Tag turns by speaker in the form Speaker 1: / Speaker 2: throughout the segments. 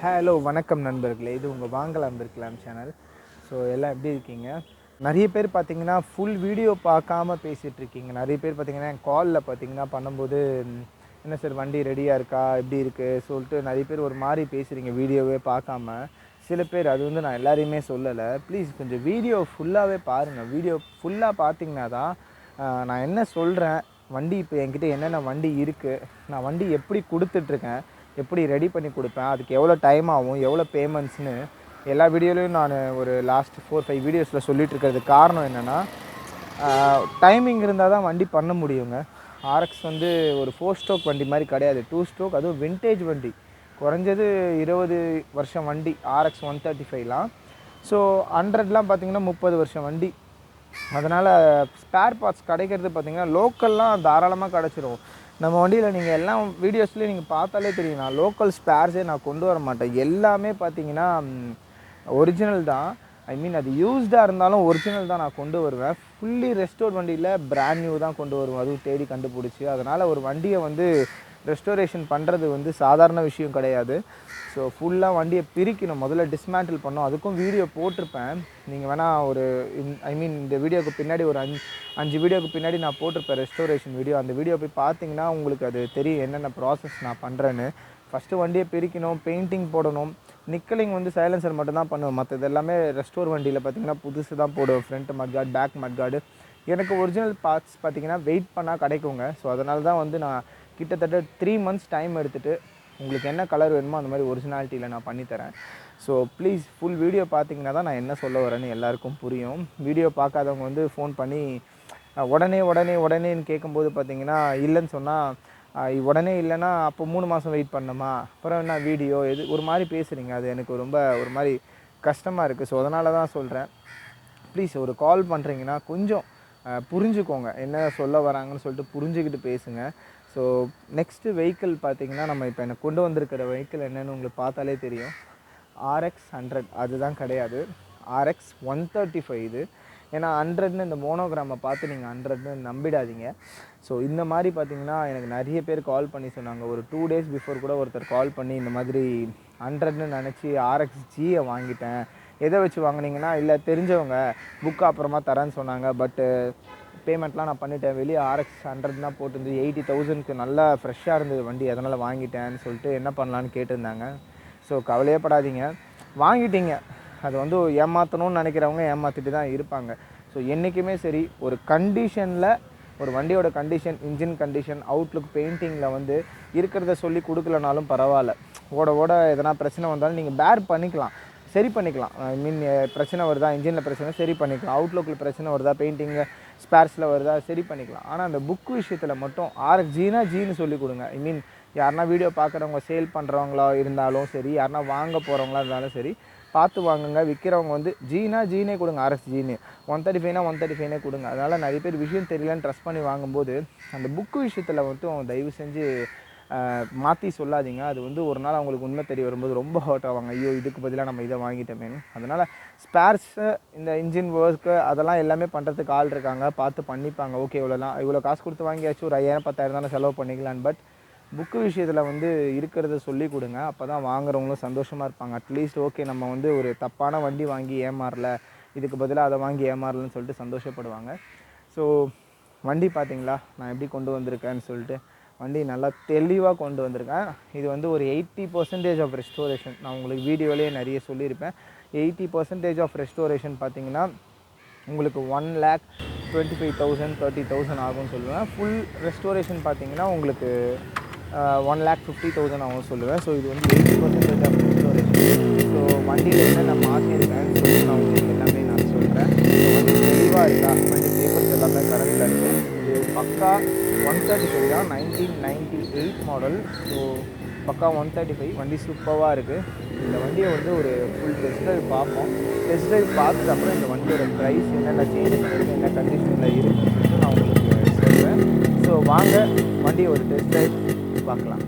Speaker 1: Hello வணக்கம் நண்பர்களே, இது உங்கள் வாங்கலாம் இருக்கலாம் சேனல். ஸோ எல்லாம் எப்படி இருக்கீங்க? நிறைய பேர் பார்த்தீங்கன்னா ஃபுல் வீடியோ பார்க்காம பேசிகிட்டு இருக்கீங்க. நிறைய பேர் பார்த்தீங்கன்னா என் காலில் பார்த்தீங்கன்னா பண்ணும்போது என்ன சார் வண்டி ரெடியாக இருக்கா, எப்படி இருக்குது சொல்லிட்டு நிறைய பேர் ஒரு மாதிரி பேசுகிறீங்க வீடியோவே பார்க்காம. சில பேர் அது வந்து நான் எல்லாரையுமே சொல்லலை. ப்ளீஸ் கொஞ்சம் வீடியோ ஃபுல்லாகவே பாருங்கள். வீடியோ ஃபுல்லாக பார்த்தீங்கன்னா தான் நான் என்ன சொல்கிறேன், வண்டி இப்போ என்கிட்ட என்னென்ன வண்டி இருக்குது, நான் வண்டி எப்படி கொடுத்துட்ருக்கேன், எப்படி ரெடி பண்ணி கொடுப்பேன், அதுக்கு எவ்வளோ டைம் ஆகும், எவ்வளோ பேமெண்ட்ஸ்னு எல்லா வீடியோலையும் நான் ஒரு லாஸ்ட் 4-5 வீடியோஸில் சொல்லிகிட்டு இருக்கிறதுக்கு காரணம் என்னென்னா, டைமிங் இருந்தால் தான் வண்டி பண்ண முடியுங்க. ஆர்எக்ஸ் வந்து ஒரு 4 ஸ்ட்ரோக் வண்டி மாதிரி கிடையாது, 2 ஸ்ட்ரோக். அதுவும் வின்டேஜ் வண்டி, குறைஞ்சது 20 வருஷம் வண்டி ஆர்எக்ஸ் 135லாம். ஸோ 100லாம் பார்த்திங்கன்னா 30 வருஷம் வண்டி. அதனால் ஸ்பேர் பார்ட்ஸ் கிடைக்கிறது பார்த்திங்கன்னா லோக்கல்லாம் தாராளமாக கிடச்சிரும். நம்ம வண்டியில் நீங்கள் எல்லா வீடியோஸ்லேயும் நீங்கள் பார்த்தாலே தெரியும், நான் லோக்கல் ஸ்பேர்ஸே நான் கொண்டு வர மாட்டேன். எல்லாமே பார்த்தீங்கன்னா ஒரிஜினல் தான். ஐ மீன் அது யூஸ்டாக இருந்தாலும் ஒரிஜினல் தான் நான் கொண்டு வருவேன். ஃபுல்லி ரெஸ்டோர் வண்டியில் பிராண்ட் நியூ தான் கொண்டு வருவேன், அதுவும் தேடி கண்டுபிடிச்சி. அதனால் ஒரு வண்டியை வந்து ரெஸ்டோரேஷன் பண்ணுறது வந்து சாதாரண விஷயம் கிடையாது. ஸோ ஃபுல்லாக வண்டியை பிரிக்கணும், முதல்ல டிஸ்மேண்டில் பண்ணோம். அதுக்கும் வீடியோ போட்டிருப்பேன். நீங்கள் வேணால் ஒரு ஐ மீன் இந்த வீடியோவுக்கு பின்னாடி ஒரு 5 வீடியோவுக்கு பின்னாடி நான் போட்டிருப்பேன் ரெஸ்டோரேஷன் வீடியோ. அந்த வீடியோ போய் பார்த்தீங்கன்னா உங்களுக்கு அது தெரியும் என்னென்ன ப்ராசஸ் நான் பண்ணுறேன்னு. ஃபஸ்ட்டு வண்டியை பிரிக்கணும், பெயிண்டிங் போடணும். நிக்கலிங் வந்து சைலன்சர் மட்டும் தான் பண்ணுவேன். மற்றது எல்லாமே ரெஸ்டோர் வண்டியில் பார்த்திங்கன்னா புதுசு தான் போடுவேன். Front mudguard, back mudguard. எனக்கு ஒரிஜினல் பார்ட்ஸ் பார்த்திங்கன்னா வெயிட் பண்ணால் கிடைக்குங்க. ஸோ அதனால தான் வந்து நான் கிட்டத்தட்ட 3 மந்த்ஸ் டைம் எடுத்துகிட்டு உங்களுக்கு என்ன கலர் வேணுமோ அந்த மாதிரி ஒரிஜினாலிட்டியில் நான் பண்ணித்தரேன். ஸோ ப்ளீஸ் ஃபுல் வீடியோ பார்த்தீங்கன்னா தான் நான் என்ன சொல்ல வரேன்னு எல்லாருக்கும் புரியும். வீடியோ பார்க்காதவங்க வந்து ஃபோன் பண்ணி உடனேன்னு கேட்கும்போது பார்த்தீங்கன்னா இல்லைன்னு சொன்னால் உடனே இல்லைன்னா அப்போ 3 மாதம் வெயிட் பண்ணணுமா, அப்புறம் என்ன வீடியோ எது ஒரு மாதிரி பேசுகிறீங்க. அது எனக்கு ரொம்ப ஒரு மாதிரி கஷ்டமாக இருக்குது. ஸோ அதனால தான் சொல்கிறேன், ப்ளீஸ் ஒரு கால் பண்ணுறீங்கன்னா கொஞ்சம் புரிஞ்சுக்கோங்க, என்ன சொல்ல வராங்கன்னு சொல்லிட்டு புரிஞ்சுக்கிட்டு பேசுங்க. ஸோ நெக்ஸ்ட்டு வெஹிக்கிள் பார்த்திங்கன்னா நம்ம இப்போ எனக்கு கொண்டு வந்திருக்கிற வெஹிக்கிள் என்னென்னு உங்களுக்கு பார்த்தாலே தெரியும். RX 100 அதுதான் கிடையாது, RX 135 இது. ஏன்னா 100ன்னு இந்த மோனோகிராமை பார்த்து நீங்கள் 100ன்னு நம்பிடாதீங்க. ஸோ இந்த மாதிரி பார்த்திங்கன்னா எனக்கு நிறைய பேர் கால் பண்ணி சொன்னாங்க. ஒரு 2 டேஸ் பிஃபோர் கூட ஒருத்தர் கால் பண்ணி இந்த மாதிரி 100ன்னு நினச்சி RX Gயை வாங்கிட்டேன். எதை வச்சு வாங்கினீங்கன்னா, இல்லை தெரிஞ்சவங்க புக்கு அப்புறமா தரேன்னு சொன்னாங்க, பட்டு பேமெண்ட்லாம் நான் பண்ணிட்டேன். வெளியே RX 100 தான் போட்டுருந்து 80,000க்கு நல்லா ஃப்ரெஷ்ஷாக இருந்தது வண்டி, அதனால் வாங்கிட்டேன்னு சொல்லிட்டு என்ன பண்ணலான்னு கேட்டிருந்தாங்க. ஸோ கவலையே படாதீங்க, வாங்கிட்டீங்க. அது வந்து ஏமாற்றணும்னு நினைக்கிறவங்க ஏமாற்றிட்டு தான் இருப்பாங்க. ஸோ என்றைக்குமே சரி, ஒரு கண்டிஷனில் ஒரு வண்டியோட கண்டிஷன், இன்ஜின் கண்டிஷன், அவுட்லுக், பெயிண்டிங்கில் வந்து இருக்கிறத சொல்லி கொடுக்கலனாலும் பரவாயில்ல. ஓட எதனா பிரச்சனை வந்தாலும் நீங்கள் பேர் பண்ணிக்கலாம், சரி பண்ணிக்கலாம். ஐ மீன் பிரச்சனை வருதா, இன்ஜினில் பிரச்சனை சரி பண்ணிக்கலாம், அவுட்லுக்கில் பிரச்சனை வருதா, பெயிண்டிங்கு ஸ்பேர்ஸில் வருதா சரி பண்ணிக்கலாம். ஆனால் அந்த புக்கு விஷயத்தில் மட்டும் RX ஜீன்னு சொல்லி கொடுங்க. ஐ மீன் யாருனா வீடியோ பார்க்குறவங்க, சேல் பண்ணுறவங்களா இருந்தாலும் சரி, யாருனா வாங்க போகிறவங்களா இருந்தாலும் சரி, பார்த்து வாங்குங்க. விற்கிறவங்க வந்து ஜீனே கொடுங்க, RX 135னா 135னே கொடுங்க. அதனால் நிறைய பேர் விஷயம் தெரியலன்னு ட்ரஸ்ட் பண்ணி வாங்கும்போது அந்த புக்கு விஷயத்தில் மட்டும் தயவு செஞ்சு மாற்றி சொல்லாதீங்க. அது வந்து ஒரு நாள் அவங்களுக்கு உண்மை தெரிய வரும்போது ரொம்ப ஹர்ட் ஆவாங்க. ஐயோ இதுக்கு பதிலாக நம்ம இதை வாங்கிட்டோமேனு. அதனால் ஸ்பேர்ஸு, இந்த இன்ஜின் ஒர்க்கு அதெல்லாம் எல்லாமே பண்ணுறதுக்கு ஆள் இருக்காங்க, பார்த்து பண்ணிப்பாங்க. ஓகே இவ்வளோ காசு கொடுத்து வாங்கியாச்சு, ஒரு 5,000 10,000 தானே செலவு பண்ணிக்கலான்னு. பட் புக்கு விஷயத்தில் வந்து இருக்கிறத சொல்லி கொடுங்க. அப்போ தான் வாங்குறவங்களும் சந்தோஷமாக இருப்பாங்க. அட்லீஸ்ட் ஓகே நம்ம வந்து ஒரு தப்பான வண்டி வாங்கி ஏமாறல, இதுக்கு பதிலாக அதை வாங்கி ஏமாறலன்னு சொல்லிட்டு சந்தோஷப்படுவாங்க. ஸோ வண்டி பார்த்தீங்களா நான் எப்படி கொண்டு வந்திருக்கேன்னு சொல்லிட்டு, வண்டி நல்லா தெளிவாக கொண்டு வந்திருக்கேன். இது வந்து ஒரு 80% ஆஃப் ரெஸ்டோரேஷன். நான் உங்களுக்கு வீடியோலேயே நிறைய சொல்லியிருப்பேன். 80% ஆஃப் ரெஸ்டோரேஷன் பார்த்திங்கன்னா உங்களுக்கு 1,25,000 30,000 ஆகும்னு சொல்லுவேன். ஃபுல் ரெஸ்டோரேஷன் பார்த்திங்கன்னா உங்களுக்கு 1,50,000 ஆகும் சொல்லுவேன். ஸோ இது வந்து 80% ஆஃப் ரெஸ்டோரேஷன். ஸோ வண்டியில் என்னென்ன மாற்றிருக்கேன்னு சொல்லிட்டு நான் உங்களுக்கு எல்லாமே நான் சொல்கிறேன். வண்டி தெளிவாக இருக்கா, வண்டி பேப்பர்ஸ் எல்லாமே கரெக்டாக இருக்குது. இது பக்கா 135 தான், 1998 மாடல். ஸோ பக்கா 135 வண்டி சூப்பராக இருக்குது. இந்த வண்டியை வந்து ஒரு ஃபுல் டெஸ்ட் ட்ரைவ் பார்ப்போம். டெஸ்ட் ட்ரைவ் பார்த்துட்டு அப்புறம் இந்த வண்டியோட ப்ரைஸ் என்னென்ன சேஞ்ச் பண்ணியிருக்கு, என்ன கண்டிஷனில் இருக்குதுன்னு சொல்லிட்டு நான் உங்களுக்கு சொல்கிறேன். ஸோ வாங்க வண்டியை ஒரு டெஸ்ட் ட்ரைவ் பார்க்கலாம்.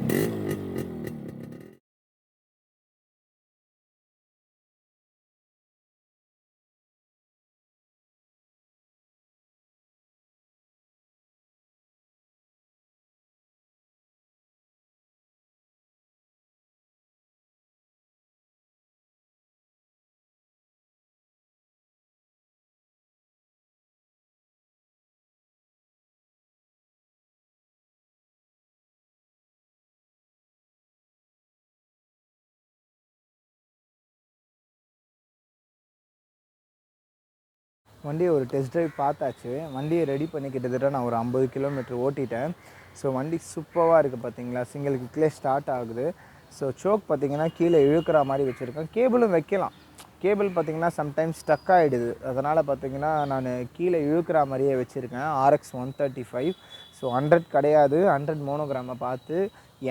Speaker 1: வண்டியை ஒரு டெஸ்ட் ட்ரைவ் பார்த்தாச்சு. வண்டியை ரெடி பண்ணி கிட்டத்தட்ட நான் ஒரு 50 கிலோமீட்டர் ஓட்டிட்டேன். ஸோ வண்டி சூப்பராக இருக்குது பார்த்தீங்களா. சிங்கிள் கிக்லேயே ஸ்டார்ட் ஆகுது. ஸோ சோக் பார்த்தீங்கன்னா கீழே இழுக்கிற மாதிரி வச்சுருக்கேன். கேபிளும் வைக்கலாம். கேபிள் பார்த்தீங்கன்னா சம்டைம்ஸ் ஸ்டக் ஆகிடுது. அதனால் பார்த்தீங்கன்னா நான் கீழே இழுக்கிற மாதிரியே வச்சுருக்கேன். RX 135. ஸோ 100 கிடையாது, 100 மோனோகிராமை பார்த்து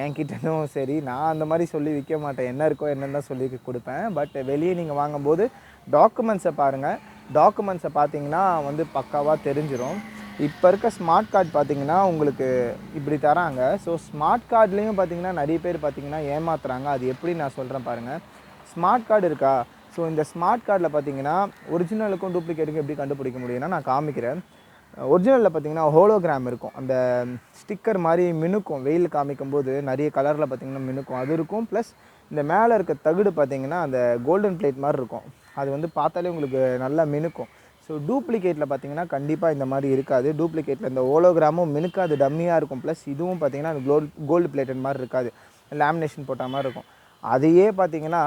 Speaker 1: என்கிட்டனும் சரி, நான் அந்த மாதிரி சொல்லி விற்க மாட்டேன். என்ன இருக்கோ என்னென்னு தான் சொல்லி கொடுப்பேன். பட் வெளியே நீங்கள் வாங்கும்போது டாக்குமெண்ட்ஸை பாருங்கள். டாக்குமெண்ட்ஸை பார்த்தீங்கன்னா வந்து பக்காவாக தெரிஞ்சிடும். இப்போ இருக்க ஸ்மார்ட் கார்டு பார்த்தீங்கன்னா உங்களுக்கு இப்படி தராங்க. ஸோ ஸ்மார்ட் கார்ட்லேயும் பார்த்தீங்கன்னா நிறைய பேர் பார்த்தீங்கன்னா ஏமாத்துறாங்க. அது எப்படி நான் சொல்கிறேன் பாருங்கள். ஸ்மார்ட் கார்டு இருக்கா? ஸோ இந்த ஸ்மார்ட் கார்டில் பார்த்தீங்கன்னா ஒரிஜினலுக்கும் டூப்ளிகேட்டுக்கும் எப்படி கண்டுபிடிக்க முடியும்னா நான் காமிக்கிறேன். ஒரிஜினலில் பார்த்தீங்கன்னா ஹோலோகிராம் இருக்கும். அந்த ஸ்டிக்கர் மாதிரி மினுக்கும். வெயில் காமிக்கும் போது நிறைய கலரில் பார்த்தீங்கன்னா மினுக்கும். அது இருக்கும். ப்ளஸ் இந்த மேலே இருக்க தகுடு பார்த்தீங்கன்னா அந்த கோல்டன் பிளேட் மாதிரி இருக்கும். அது வந்து பார்த்தாலே உங்களுக்கு நல்லா மினுக்கும். ஸோ டூப்ளிகேட்டில் பார்த்தீங்கன்னா கண்டிப்பாக இந்த மாதிரி இருக்காது. டூப்ளிகேட்டில் இந்த ஹோலோகிராமும் மினுக்காது, டம்மியாக இருக்கும். ப்ளஸ் இதுவும் பார்த்தீங்கன்னா அந்த கோல்டு பிளேட்டட் மாதிரி இருக்காது, லேமினேஷன் போட்ட மாதிரி இருக்கும். அதையே பார்த்தீங்கன்னா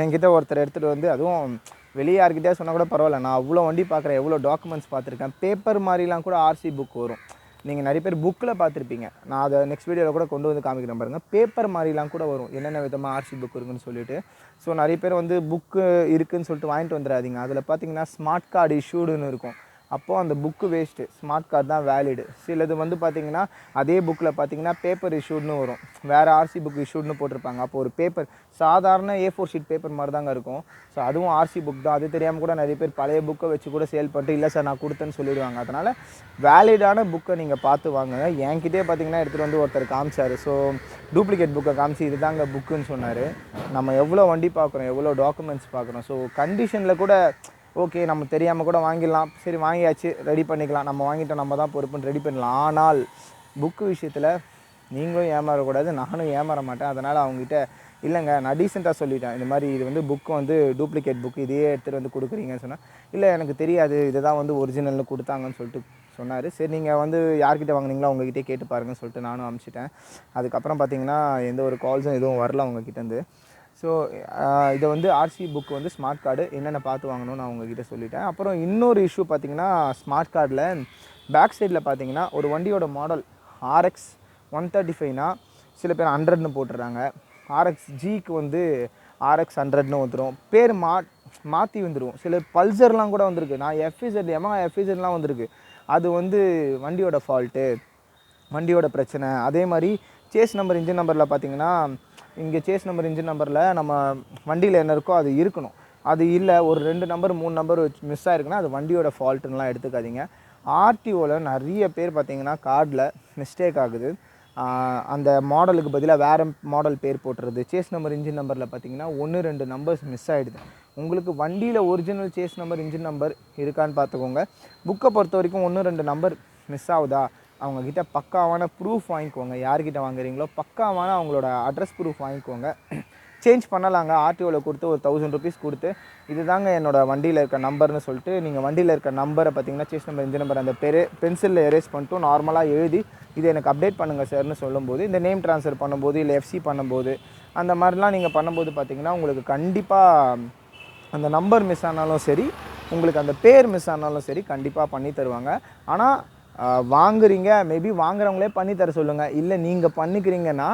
Speaker 1: என்கிட்ட ஒருத்தர் எடுத்துகிட்டு வந்து, அதுவும் வெளியே யார்கிட்டே சொன்னால் கூட பரவாயில்ல, நான் அவ்வளோ வண்டி பார்க்குறேன், எவ்வளோ டாக்குமெண்ட்ஸ் பார்த்துருக்கேன். பேப்பர் மாதிரிலாம் கூட RC புக் வரும். நீங்கள் நிறைய பேர் புக்கில் பார்த்துருப்பீங்க. நான் அதை நெக்ஸ்ட் வீடியோவில் கூட கொண்டு வந்து காமிக்கிறேன் பாருங்கள். பேப்பர் மாதிரிலாம் கூட வரும், என்னென்ன விதமாக RC புக் இருக்குன்னு சொல்லிட்டு. ஸோ நிறைய பேர் வந்து புக்கு இருக்குதுன்னு சொல்லிட்டு வாங்கிட்டு வந்துடாதீங்க. அதில் பார்த்தீங்கன்னா ஸ்மார்ட் கார்டு இஷ்யூடுன்னு இருக்கும். அப்போது அந்த புக்கு வேஸ்ட்டு, ஸ்மார்ட் கார்டு தான் வேலிடு. சிலது வந்து பார்த்திங்கன்னா அதே புக்கில் பார்த்தீங்கன்னா பேப்பர் இஷ்யூட்னு வரும், வேறு RC புக் இஷ்யூட்னு போட்டிருப்பாங்க. அப்போ ஒரு பேப்பர் சாதாரண A4 ஷீட் பேப்பர் மாதிரி தாங்க இருக்கும். ஸோ அதுவும் RC புக் தான். அது தெரியாமல் கூட நிறைய பேர் பழைய புக்கை வச்சு கூட சேல் பண்ணிட்டு இல்லை சார் நான் கொடுத்தேன்னு சொல்லிடுவாங்க. அதனால் வேலிடான புக்கை நீங்கள் பார்த்து வாங்குங்க. என்கிட்டே பார்த்தீங்கன்னா எடுத்துகிட்டு வந்து ஒருத்தர் காமிச்சார். ஸோ டூப்ளிகேட் புக்கை காமிச்சு இது தாங்க புக்குன்னு சொன்னார். நம்ம எவ்வளோ வண்டி பார்க்குறோம், எவ்வளோ டாக்குமெண்ட்ஸ் பார்க்குறோம். ஸோ கண்டிஷனில் கூட ஓகே நம்ம தெரியாமல் கூட வாங்கிடலாம். சரி வாங்கியாச்சு, ரெடி பண்ணிக்கலாம், நம்ம வாங்கிட்டோம், நம்ம தான் பொறுப்புன்னு ரெடி பண்ணலாம். ஆனால் புக்கு விஷயத்தில் நீங்களும் ஏமாறக்கூடாது, நானும் ஏமாற மாட்டேன். அதனால் அவங்ககிட்ட இல்லைங்க நான் டீசெண்டாக சொல்லிட்டேன், இந்த மாதிரி இது வந்து புக்கு வந்து டூப்ளிகேட் புக்கு இதையே எடுத்துகிட்டு வந்து கொடுக்குறீங்கன்னு சொன்னால், இல்லை எனக்கு தெரியாது இதை தான் வந்து ஒரிஜினல்னு கொடுத்தாங்கன்னு சொல்லிட்டு சொன்னார். சரி நீங்கள் வந்து யார்கிட்ட வாங்கினீங்களோ அவங்ககிட்டே கேட்டு பாருங்கன்னு சொல்லிட்டு நானும் அனுப்பிச்சிட்டேன். அதுக்கப்புறம் பார்த்தீங்கன்னா எந்த ஒரு கால்ஸும் எதுவும் வரல அவங்கக்கிட்டேருந்து. ஸோ இதை வந்து RC புக் வந்து ஸ்மார்ட் கார்டு என்னென்ன பார்த்து வாங்கணும்னு நான் உங்ககிட்ட சொல்லிட்டேன். அப்புறம் இன்னொரு இஷ்யூ பார்த்தீங்கன்னா ஸ்மார்ட் கார்டில் பேக் சைடில் பார்த்தீங்கன்னா ஒரு வண்டியோட மாடல் RX 135னா சில பேர் 100ன்னு போட்டுடுறாங்க. RX Gக்கு வந்து RX 100ன்னு வந்துடும். பேர் மாற்றி வந்துடும். சில பல்சர்லாம் கூட வந்திருக்கு. நான் FZ Yamaha FZலாம் வந்திருக்கு. அது வந்து வண்டியோட ஃபால்ட்டு, வண்டியோட பிரச்சனை. அதே மாதிரி சேஸ் நம்பர் இன்ஜின் நம்பரில் பார்த்தீங்கன்னா இங்கே சேஸ் நம்பர் இன்ஜின் நம்பரில் நம்ம வண்டியில் என்ன இருக்கோ அது இருக்கணும். அது இல்லை, ஒரு 2 நம்பர் 3 நம்பர் மிஸ் ஆகிருக்குன்னா அது வண்டியோட ஃபால்ட்டுன்னெலாம் எடுத்துக்காதீங்க. RTOவில் நிறைய பேர் பார்த்தீங்கன்னா கார்டில் மிஸ்டேக் ஆகுது. அந்த மாடலுக்கு பதிலாக வேறு மாடல் பேர் போட்டுறது. சேஸ் நம்பர் இன்ஜின் நம்பரில் பார்த்தீங்கன்னா 1-2 நம்பர்ஸ் மிஸ் ஆகிடுது. உங்களுக்கு வண்டியில் original chassis number engine number இருக்கான்னு பார்த்துக்கோங்க. புக்கை பொறுத்த வரைக்கும் 1-2 நம்பர் மிஸ் ஆகுதா, அவங்கக்கிட்ட பக்காவான ப்ரூஃப் வாங்கிக்கோங்க. யார்கிட்ட வாங்குறீங்களோ பக்காவான அவங்களோட அட்ரஸ் ப்ரூஃப் வாங்கிக்கோங்க. சேஞ்ச் பண்ணலாங்க. RTOவில் கொடுத்து ஒரு 1000 rupees கொடுத்து இது தாங்க என்னோடய வண்டியில் இருக்க நம்பர்னு சொல்லிட்டு நீங்கள் வண்டியில் இருக்க நம்பரை பார்த்தீங்கன்னா சேஸ் நம்பர் இன்ஜின் நம்பர் அந்த பென்சிலில் எரேஸ் பண்ணிட்டு நார்மலாக எழுதி இது எனக்கு அப்டேட் பண்ணுங்கள் சார்னு சொல்லும்போது, இந்த நேம் ட்ரான்ஸ்ஃபர் பண்ணும்போது இல்லை FC பண்ணும்போது அந்த மாதிரிலாம் நீங்கள் பண்ணும்போது பார்த்தீங்கன்னா உங்களுக்கு கண்டிப்பாக அந்த நம்பர் மிஸ் ஆனாலும் சரி, உங்களுக்கு அந்த பேர் மிஸ் ஆனாலும் சரி கண்டிப்பாக பண்ணி தருவாங்க. ஆனால் வாங்குறீங்க, மேபி வாங்குறவங்களே பண்ணி தர சொல்லுங்கள். இல்லை நீங்கள் பண்ணிக்கிறீங்கன்னா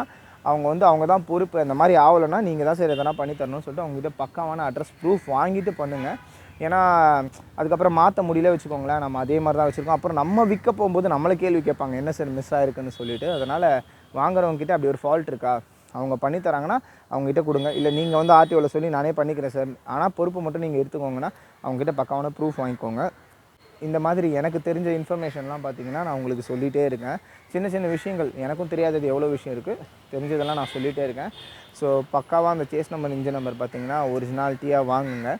Speaker 1: அவங்க தான் பொறுப்பு. அந்த மாதிரி ஆகலைன்னா நீங்கள் தான் சரி எதனா பண்ணி தரணும்னு சொல்லிட்டு அவங்ககிட்ட பக்காவான அட்ரஸ் ப்ரூஃப் வாங்கிட்டு பண்ணுங்கள். ஏன்னா அதுக்கப்புறம் மாற்ற முடியல வச்சுக்கோங்களேன், நம்ம அதே மாதிரி தான் வச்சுருக்கோம். அப்புறம் நம்ம விற்க போகும்போது நம்மளை கேள்வி கேட்பாங்க என்ன சார் மிஸ் ஆகிருக்குன்னு சொல்லிட்டு. அதனால் வாங்குறவங்ககிட்ட அப்படி ஒரு ஃபால்ட் இருக்கா, அவங்க பண்ணி தராங்கன்னா அவங்ககிட்ட கொடுங்க. இல்லை நீங்கள் வந்து RTOவில் சொல்லி நானே பண்ணிக்கிறேன் சார், ஆனால் பொறுப்பு மட்டும் நீங்கள் எடுத்துக்கோங்கன்னா அவங்ககிட்ட பக்காவான ப்ரூஃப் வாங்கிக்கோங்க. இந்த மாதிரி எனக்கு தெரிஞ்ச இன்ஃபர்மேஷன்லாம் பார்த்தீங்கன்னா நான் உங்களுக்கு சொல்லிகிட்டே இருக்கேன். சின்ன சின்ன விஷயங்கள் எனக்கும் தெரியாதது எவ்வளோ விஷயம் இருக்குது, தெரிஞ்சதெல்லாம் நான் சொல்லிகிட்டே இருக்கேன். ஸோ பக்காவாக அந்த சேஸ் நம்பர் இன்ஜின் நம்பர் பார்த்தீங்கன்னா ஒரிஜினாலிட்டியாக வாங்குங்க.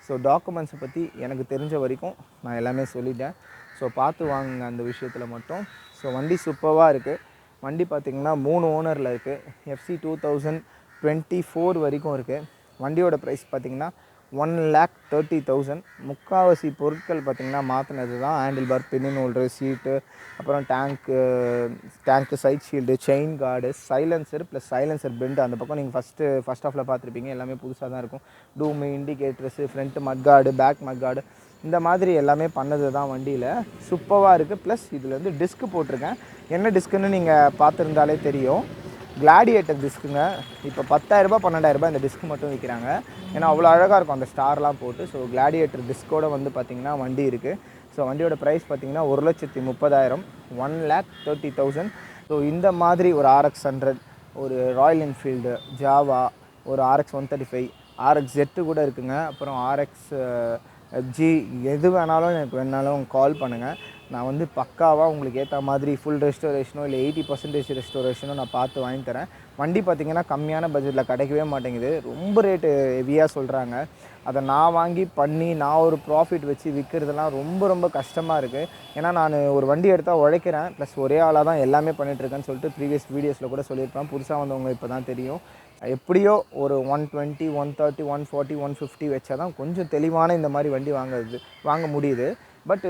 Speaker 1: ஸோ டாக்குமெண்ட்ஸை பற்றி எனக்கு தெரிஞ்ச வரைக்கும் நான் எல்லாமே சொல்லிட்டேன். ஸோ பார்த்து வாங்குங்க அந்த விஷயத்தில் மட்டும். ஸோ வண்டி சூப்பராக இருக்குது. வண்டி பார்த்திங்கன்னா 3 ஓனரில் இருக்குது. FC 2024 வரைக்கும் இருக்குது. வண்டியோட ப்ரைஸ் பார்த்திங்கன்னா 1,30,000. முக்கால்வாசி பொருட்கள் பார்த்திங்கன்னா மாற்றினது தான். ஹேண்டில் பார், பின்னின் ஹோல்டரு, சீட்டு, அப்புறம் tank side shield, chain guard, silencer plus silencer bend அந்த பக்கம் நீங்கள் ஃபஸ்ட் ஆஃபில் பார்த்துருப்பீங்க. எல்லாமே புதுசாக தான் இருக்கும். டூமு, இண்டிகேட்டர்ஸு, ஃப்ரண்ட்டு மட் கார்டு, பேக் மட் கார்டு இந்த மாதிரி எல்லாமே பண்ணது தான் வண்டியில் சூப்பராக இருக்குது. ப்ளஸ் இதில் வந்து டிஸ்க்கு போட்டிருக்கேன். என்ன டிஸ்க்குன்னு நீங்கள் பார்த்துருந்தாலே தெரியும். கிளாடியேட்டர் டிஸ்க்குங்க. இப்போ 10,000 12,000 இந்த டிஸ்க் மட்டும் விற்கிறாங்க. ஏன்னா அவ்வளோ அழகாக இருக்கும் அந்த ஸ்டார்லாம் போட்டு. ஸோ கிளாடியேட்டர் டிஸ்கோடு வந்து பார்த்திங்கன்னா வண்டி இருக்குது. ஸோ வண்டியோட ப்ரைஸ் பார்த்திங்கன்னா 1,30,000 1,30,000. ஸோ இந்த மாதிரி ஒரு RX 100, ஒரு ராயல் என்ஃபீல்டு ஜாவா, ஒரு RX 135, RX Z கூட இருக்குங்க. அப்புறம் RX G எது வேணாலும் எனக்கு வேணாலும் கால் பண்ணுங்கள். நான் வந்து பக்காவாக உங்களுக்கு ஏற்ற மாதிரி ஃபுல் ரெஸ்டோரேஷனோ இல்லை 80% ரெஸ்டோரேஷனோ நான் பார்த்து வாங்கி தரேன். வண்டி பார்த்திங்கன்னா கம்மியான பட்ஜெட்டில் கிடைக்கவே மாட்டேங்குது. ரொம்ப ரேட்டு ஹெவியாக சொல்கிறாங்க. அதை நான் வாங்கி பண்ணி நான் ஒரு ப்ராஃபிட் வச்சு விற்கிறதுலாம் ரொம்ப ரொம்ப கஷ்டமாக இருக்குது. ஏன்னா நான் ஒரு வண்டி எடுத்தால் உழைக்கிறேன், ப்ளஸ் ஒரே ஆளாக தான் எல்லாமே பண்ணிகிட்ருக்கேன்னு சொல்லிட்டு ப்ரீவியஸ் வீடியோஸில் கூட சொல்லியிருப்பேன். புதுசாக வந்தவங்க இப்போ தான் தெரியும். எப்படியோ ஒரு 120, 130, 140, 150 வச்சா தான் கொஞ்சம் தெளிவான இந்த மாதிரி வண்டி வாங்க முடியுது. பட்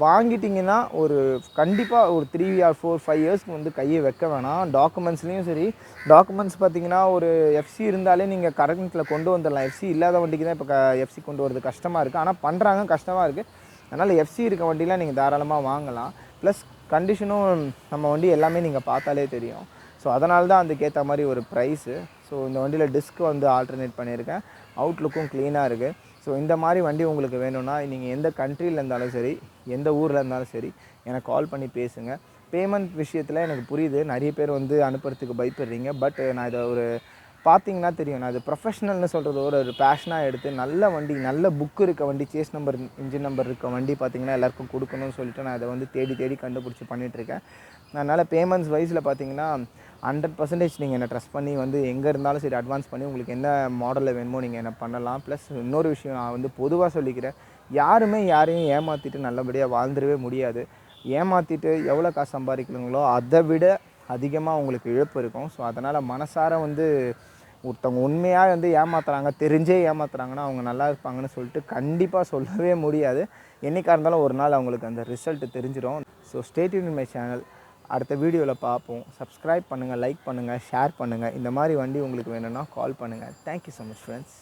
Speaker 1: வாங்கிட்டிங்கன்னா ஒரு கண்டிப்பாக ஒரு 3 or 4, 5 இயர்ஸ்க்கு வந்து கையை வைக்க வேணாம். டாக்குமெண்ட்ஸ்லேயும் சரி, டாக்குமெண்ட்ஸ் பார்த்திங்கன்னா ஒரு எஃப்சி இருந்தாலே நீங்கள் கரண்ட்டில் கொண்டு வந்துடலாம். எஃப்சி இல்லாத வண்டிக்கு தான் இப்போ எஃப்சி கொண்டு வரது கஷ்டமாக இருக்குது. ஆனால் பண்ணுறாங்க, கஷ்டமாக இருக்குது. அதனால் எஃப்சி இருக்க வண்டிலாம் நீங்கள் தாராளமாக வாங்கலாம். ப்ளஸ் கண்டிஷனும் நம்ம வண்டி எல்லாமே நீங்கள் பார்த்தாலே தெரியும். ஸோ அதனால தான் அதுக்கேற்ற மாதிரி ஒரு ப்ரைஸு. ஸோ இந்த வண்டியில் டிஸ்க் வந்து ஆல்டர்னேட் பண்ணியிருக்கேன். அவுட்லுக்கும் க்ளீனாக இருக்குது. ஸோ இந்த மாதிரி வண்டி உங்களுக்கு வேணும்னா நீங்கள் எந்த கண்ட்ரியில் இருந்தாலும் சரி, எந்த ஊரில் இருந்தாலும் சரி, எனக்கு கால் பண்ணி பேசுங்க. பேமெண்ட் விஷயத்தில் எனக்கு புரியுது, நிறைய பேர் வந்து அனுப்புறதுக்கு பயப்படுறீங்க. பட் நான் இதை ஒரு பார்த்தீங்கன்னா தெரியும், நான் இது ப்ரொஃபஷ்னல்னு சொல்கிறது ஒரு பேஷனாக எடுத்து நல்ல வண்டி, நல்ல புக்கு இருக்க வண்டி, சேஸ் நம்பர், இன்ஜின் நம்பர் இருக்க வண்டி பார்த்திங்கன்னா எல்லாேருக்கும் கொடுக்கணும்னு சொல்லிட்டு நான் அதை வந்து தேடி கண்டுபிடிச்சி பண்ணிகிட்ருக்கேன். அதனால் பேமெண்ட்ஸ் வைஸில் பார்த்திங்கன்னா 100% நீங்கள் என்னை ட்ரஸ்ட் பண்ணி வந்து எங்கே இருந்தாலும் சரி அட்வான்ஸ் பண்ணி உங்களுக்கு என்ன மாடலில் வேணுமோ நீங்கள் என்ன பண்ணலாம். ப்ளஸ் இன்னொரு விஷயம் நான் வந்து பொதுவாக சொல்லிக்கிறேன், யாருமே யாரையும் ஏமாற்றிட்டு நல்லபடியாக வாழ்ந்துடவே முடியாது. ஏமாற்றிட்டு எவ்வளோ காசு சம்பாதிக்கணுங்களோ அதை விட அதிகமாக உங்களுக்கு இழப்பு இருக்கும். ஸோ அதனால் மனசார வந்து ஒருத்தவங்க உண்மையாக வந்து ஏமாத்துறாங்க, தெரிஞ்சே ஏமாத்துறாங்கன்னா அவங்க நல்லா இருப்பாங்கன்னு சொல்லிட்டு கண்டிப்பாக சொல்லவே முடியாது. என்றைக்காக இருந்தாலும் ஒரு நாள் அவங்களுக்கு அந்த ரிசல்ட்டு தெரிஞ்சிடும். So stay tune in my channel. அடுத்த வீடியோவில் பார்ப்போம். சப்ஸ்கிரைப் பண்ணுங்கள், லைக் பண்ணுங்கள், ஷேர் பண்ணுங்கள். இந்த மாதிரி வண்டி உங்களுக்கு வேணும்னா கால் பண்ணுங்கள். Thank you so much friends.